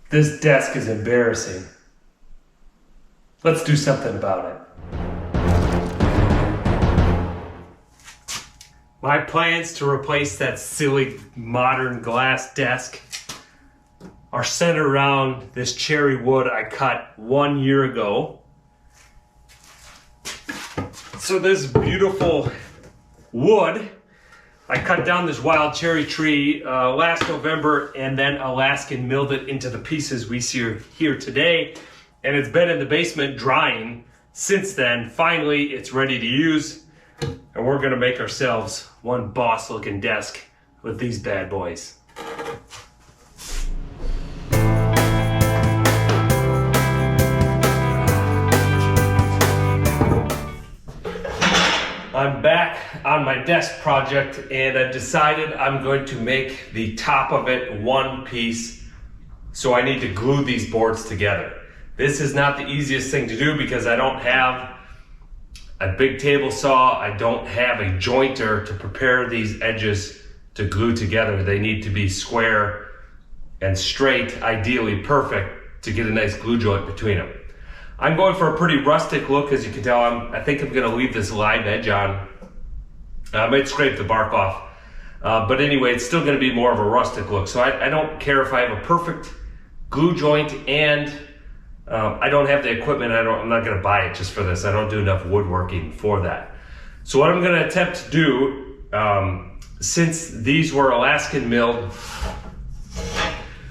This desk is embarrassing. Let's do something about it. My plans to replace that silly modern glass desk are centered around this cherry wood I cut 1 year ago. So this beautiful wood, I cut down this wild cherry tree last November and then Alaskan milled it into the pieces we see here today. And it's been in the basement drying since then. Finally, it's ready to use. And we're gonna make ourselves one boss looking desk with these bad boys. I'm back on my desk project and I've decided I'm going to make the top of it one piece. So I need to glue these boards together. This is not the easiest thing to do because I don't have a big table saw. I don't have a jointer to prepare these edges to glue together. They need to be square and straight, ideally perfect, to get a nice glue joint between them. I'm going for a pretty rustic look, as you can tell. I think I'm gonna leave this live edge on. I might scrape the bark off. But anyway, it's still gonna be more of a rustic look. So I don't care if I have a perfect glue joint and I don't have the equipment. I'm not gonna buy it just for this. I don't do enough woodworking for that. So what I'm gonna attempt to do, since these were Alaskan milled,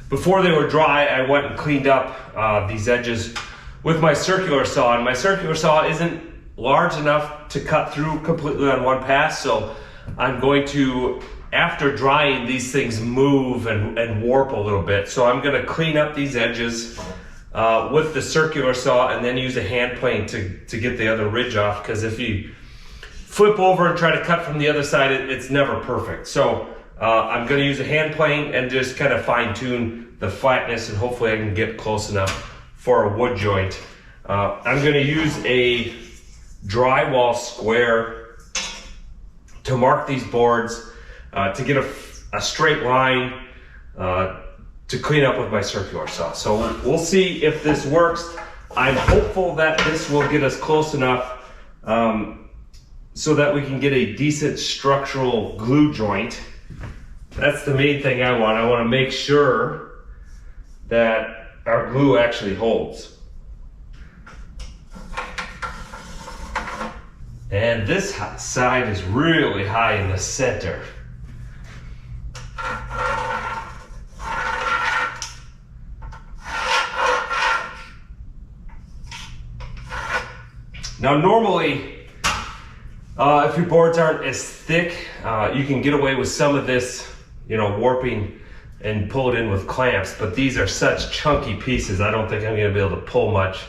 before they were dry, I went and cleaned up these edges with my circular saw, and my circular saw isn't large enough to cut through completely on one pass, so I'm going to, after drying, these things move and warp a little bit. So I'm gonna clean up these edges with the circular saw and then use a hand plane to get the other ridge off, because if you flip over and try to cut from the other side, it's never perfect. So I'm gonna use a hand plane and just kind of fine tune the flatness, and hopefully I can get close enough for a wood joint. I'm gonna use a drywall square to mark these boards, to get a straight line to clean up with my circular saw. So we'll see if this works. I'm hopeful that this will get us close enough so that we can get a decent structural glue joint. That's the main thing I want. I wanna make sure that our glue actually holds. And this side is really high in the center. Now normally, if your boards aren't as thick, you can get away with some of this, warping and pull it in with clamps, but these are such chunky pieces, I don't think I'm gonna be able to pull much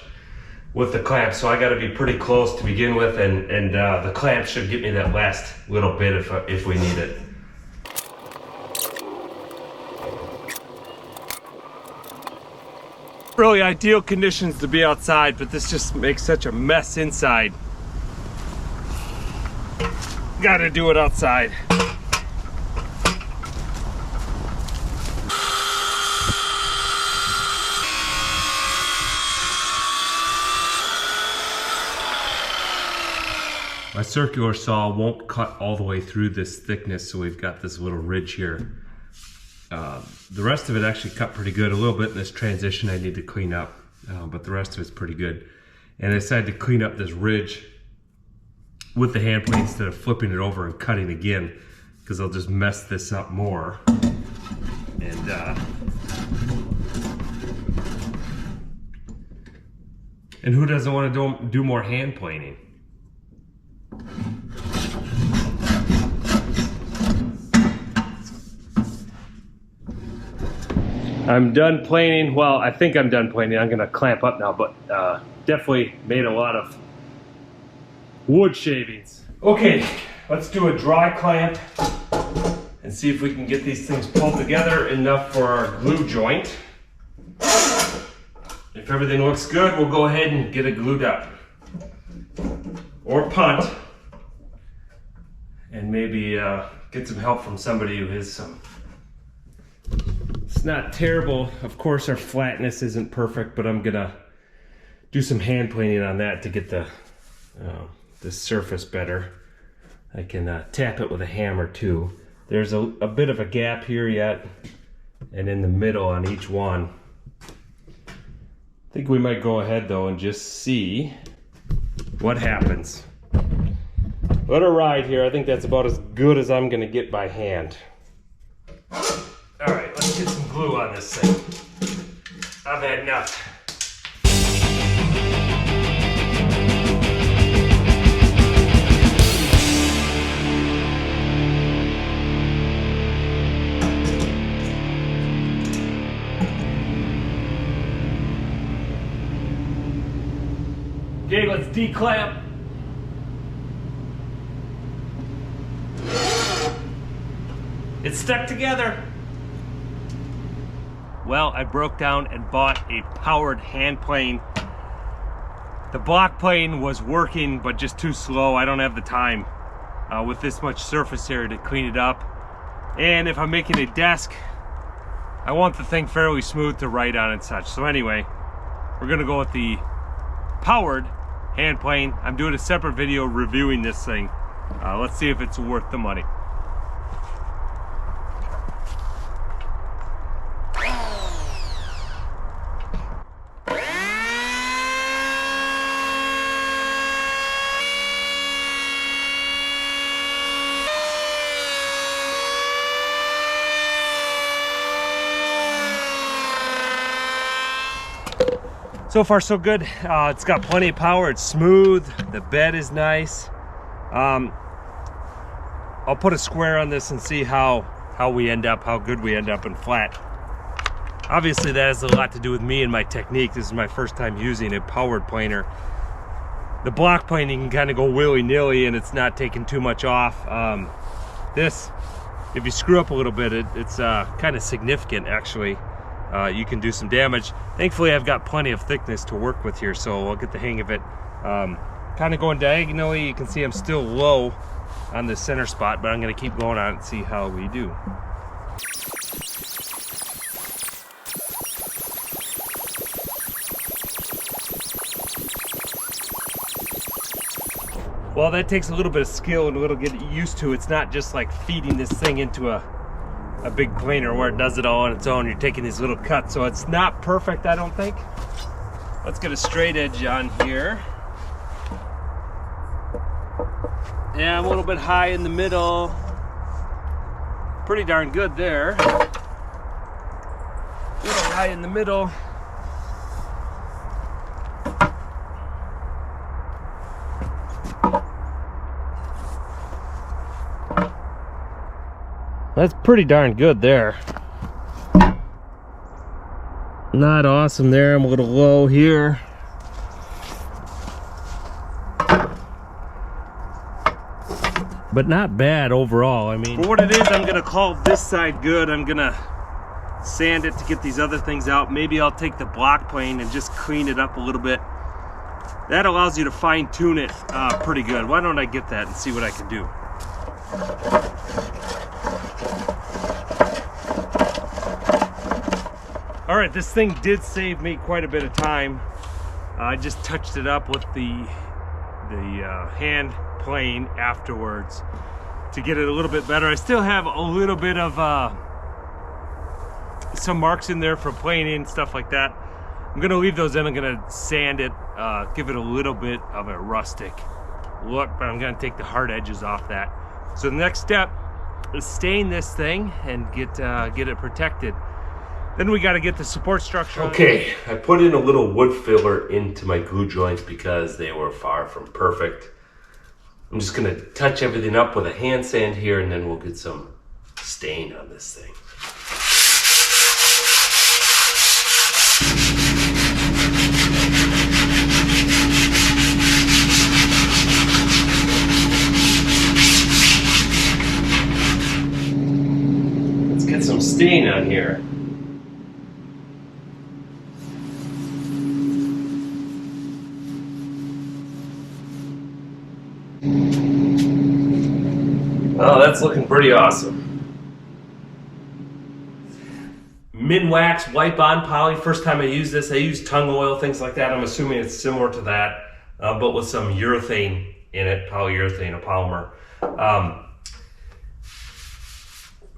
with the clamps, so I gotta be pretty close to begin with, and the clamps should get me that last little bit if we need it. Really ideal conditions to be outside, but this just makes such a mess inside. Gotta do it outside. My circular saw won't cut all the way through this thickness, so we've got this little ridge here. The rest of it actually cut pretty good. A little bit in this transition I need to clean up, but the rest of it's pretty good. And I decided to clean up this ridge with the hand plane instead of flipping it over and cutting again, because I'll just mess this up more. And who doesn't want to do more hand planing? I'm done planing. Well, I think I'm done planing. I'm gonna clamp up now, but definitely made a lot of wood shavings. Okay, let's do a dry clamp and see if we can get these things pulled together enough for our glue joint. If everything looks good, we'll go ahead and get it glued up. Or punt. And maybe get some help from somebody who has some not terrible. Of course, our flatness isn't perfect, but I'm gonna do some hand planing on that to get the surface better. I can tap it with a hammer too. There's a bit of a gap here yet, and in the middle on each one. I think we might go ahead though and just see what happens. Let her ride here. I think that's about as good as I'm gonna get by hand. All right, let's get some glue on this thing. I've had enough. Okay, let's declamp. It's stuck together. Well, I broke down and bought a powered hand plane. The block plane was working, but just too slow. I don't have the time with this much surface area to clean it up. And if I'm making a desk, I want the thing fairly smooth to write on and such. So anyway, we're gonna go with the powered hand plane. I'm doing a separate video reviewing this thing. Let's see if it's worth the money. So far so good. It's got plenty of power. It's smooth. The bed is nice. I'll put a square on this and see how we end up, how good we end up in flat. Obviously that has a lot to do with me and my technique. This is my first time using a powered planer. The block plane, you can kind of go willy-nilly and it's not taking too much off. This, if you screw up a little bit, it's kind of significant actually. You can do some damage. Thankfully I've got plenty of thickness to work with here, so I'll get the hang of it. Kind of going diagonally. You can see I'm still low on the center spot, but I'm going to keep going on and see how we do. Well, that takes a little bit of skill and a little get used to. It's not just like feeding this thing into a big planer where it does it all on its own. You're taking these little cuts, so it's not perfect, I don't think. Let's get a straight edge on here. Yeah, I'm a little bit high in the middle. Pretty darn good there. A little high in the middle. That's pretty darn good there. Not awesome there. I'm a little low here. But not bad overall. I mean, for what it is, I'm gonna call this side good. I'm gonna sand it to get these other things out. Maybe I'll take the block plane and just clean it up a little bit. That allows you to fine tune it pretty good. Why don't I get that and see what I can do? All right, this thing did save me quite a bit of time. I just touched it up with the hand plane afterwards to get it a little bit better. I still have a little bit of some marks in there from planing and stuff like that. I'm gonna leave those in. I'm gonna sand it, give it a little bit of a rustic look, but I'm gonna take the hard edges off that. So the next step is stain this thing and get it protected. Then we got to get the support structure. Okay, I put in a little wood filler into my glue joints because they were far from perfect. I'm just gonna touch everything up with a hand sand here, and then we'll get some stain on this thing. Let's get some stain on here. Oh, that's looking pretty awesome. Min-Wax wipe-on poly. First time I used this, I used tung oil, things like that. I'm assuming it's similar to that, but with some urethane in it, polyurethane, a polymer.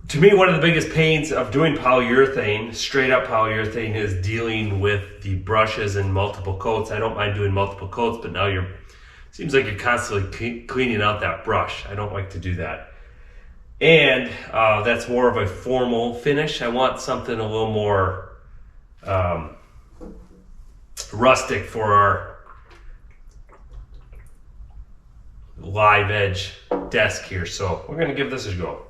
To me, one of the biggest pains of doing polyurethane, straight up polyurethane, is dealing with the brushes and multiple coats. I don't mind doing multiple coats, but now seems like you're constantly cleaning out that brush. I don't like to do that. And that's more of a formal finish. I want something a little more rustic for our live edge desk here. So we're gonna give this a go.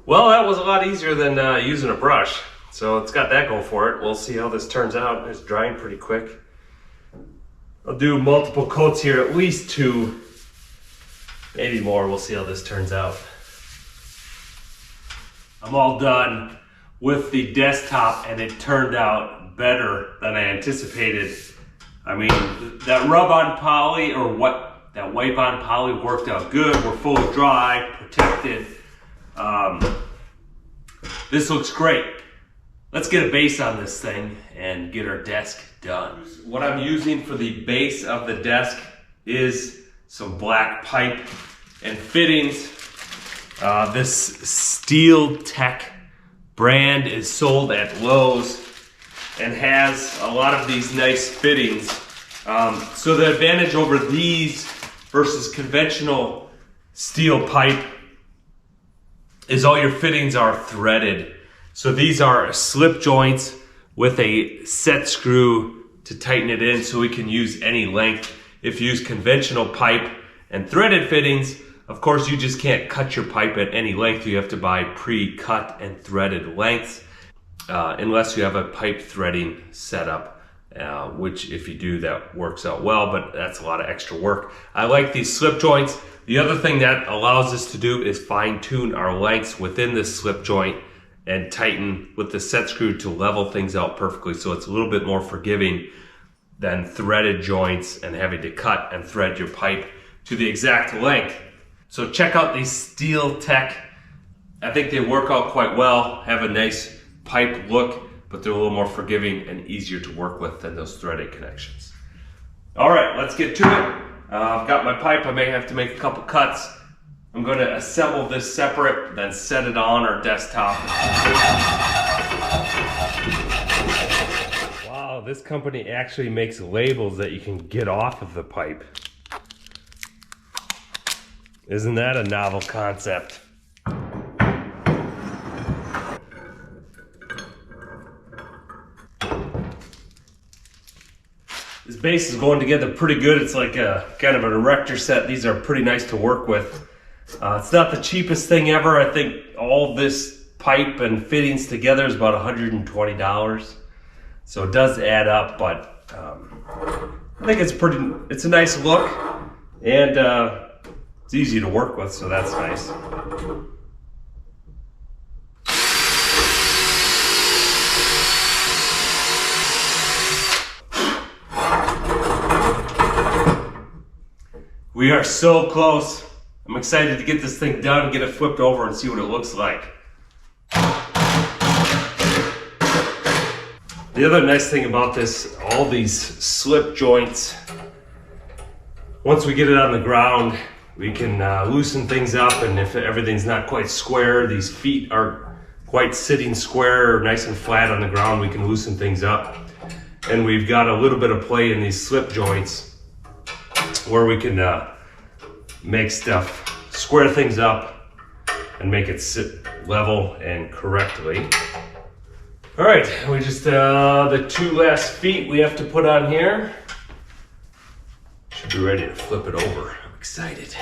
Well, that was a lot easier than using a brush. So it's got that going for it. We'll see how this turns out. It's drying pretty quick. I'll do multiple coats here, at least 2, maybe more. We'll see how this turns out. I'm all done with the desktop, and it turned out better than I anticipated. I mean, that rub-on poly, or what, that wipe-on poly worked out good. We're fully dry, protected. This looks great. Let's get a base on this thing and get our desk done. What I'm using for the base of the desk is some black pipe and fittings. This Steel Tech brand is sold at Lowe's and has a lot of these nice fittings. So the advantage over these versus conventional steel pipe is all your fittings are threaded. So these are slip joints with a set screw to tighten it in, so we can use any length. If you use conventional pipe and threaded fittings, of course you just can't cut your pipe at any length. You have to buy pre-cut and threaded lengths, unless you have a pipe threading setup, which if you do, that works out well, but that's a lot of extra work. I like these slip joints. The other thing that allows us to do is fine tune our lengths within this slip joint and tighten with the set screw to level things out perfectly, so it's a little bit more forgiving than threaded joints and having to cut and thread your pipe to the exact length. So check out these Steel Tech. I think they work out quite well, have a nice pipe look, but they're a little more forgiving and easier to work with than those threaded connections. All right, let's get to it. I've got my pipe. I may have to make a couple cuts. I'm going to assemble this separate, then set it on our desktop. Wow, this company actually makes labels that you can get off of the pipe. Isn't that a novel concept? This base is going together pretty good. It's like a kind of an erector set. These are pretty nice to work with. It's not the cheapest thing ever. I think all this pipe and fittings together is about $120. So it does add up, but I think it's a nice look, and it's easy to work with, so that's nice. We are so close. I'm excited to get this thing done, get it flipped over, and see what it looks like. The other nice thing about this, all these slip joints, once we get it on the ground, we can loosen things up, and if everything's not quite square, these feet are quite sitting square or nice and flat on the ground, we can loosen things up. And we've got a little bit of play in these slip joints where we can make stuff, square things up and make it sit level and correctly. All right, we just, the 2 last feet we have to put on here. Should be ready to flip it over. I'm excited.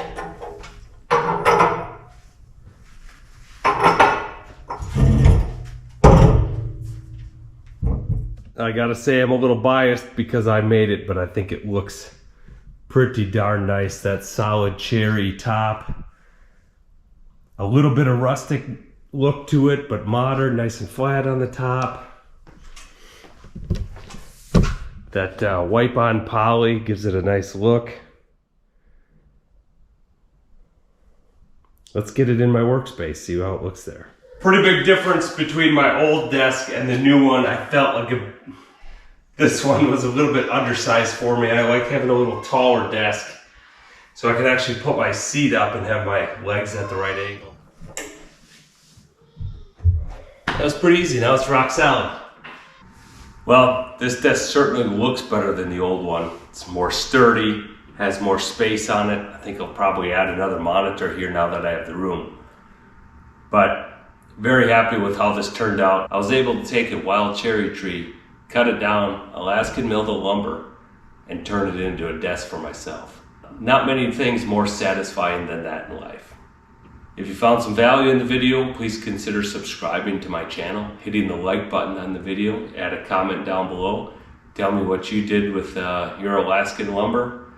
I gotta say I'm a little biased because I made it, but I think it looks pretty darn nice. That solid cherry top. A little bit of rustic look to it, but modern, nice and flat on the top. That wipe-on poly gives it a nice look. let's get it in my workspace, see how it looks there. Pretty big difference between my old desk and the new one. I felt like this one was a little bit undersized for me. I like having a little taller desk so I can actually put my seat up and have my legs at the right angle. That was pretty easy. Now it's rock solid. Well, this desk certainly looks better than the old one. It's more sturdy, has more space on it. I think I'll probably add another monitor here now that I have the room. But very happy with how this turned out. I was able to take a wild cherry tree, cut it down, Alaskan milled the lumber, and turn it into a desk for myself. Not many things more satisfying than that in life. If you found some value in the video, please consider subscribing to my channel, hitting the like button on the video, add a comment down below. Tell me what you did with your Alaskan lumber.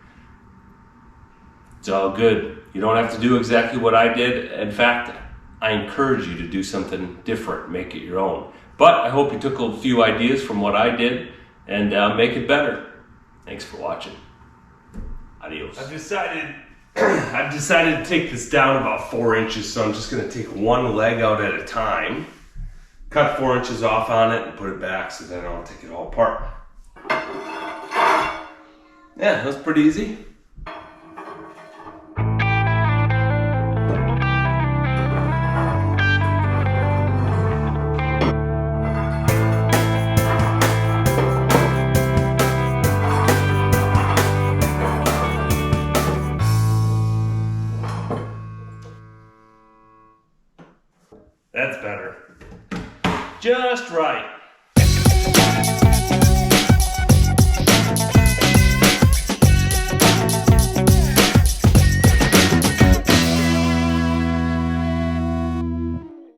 It's all good. You don't have to do exactly what I did. In fact, I encourage you to do something different, make it your own. But I hope you took a few ideas from what I did and make it better. Thanks for watching. Adios. I've decided to take this down about 4 inches, so I'm just going to take one leg out at a time, cut 4 inches off on it, and put it back so then I don't take it all apart. Yeah, that was pretty easy. That's better. Just right.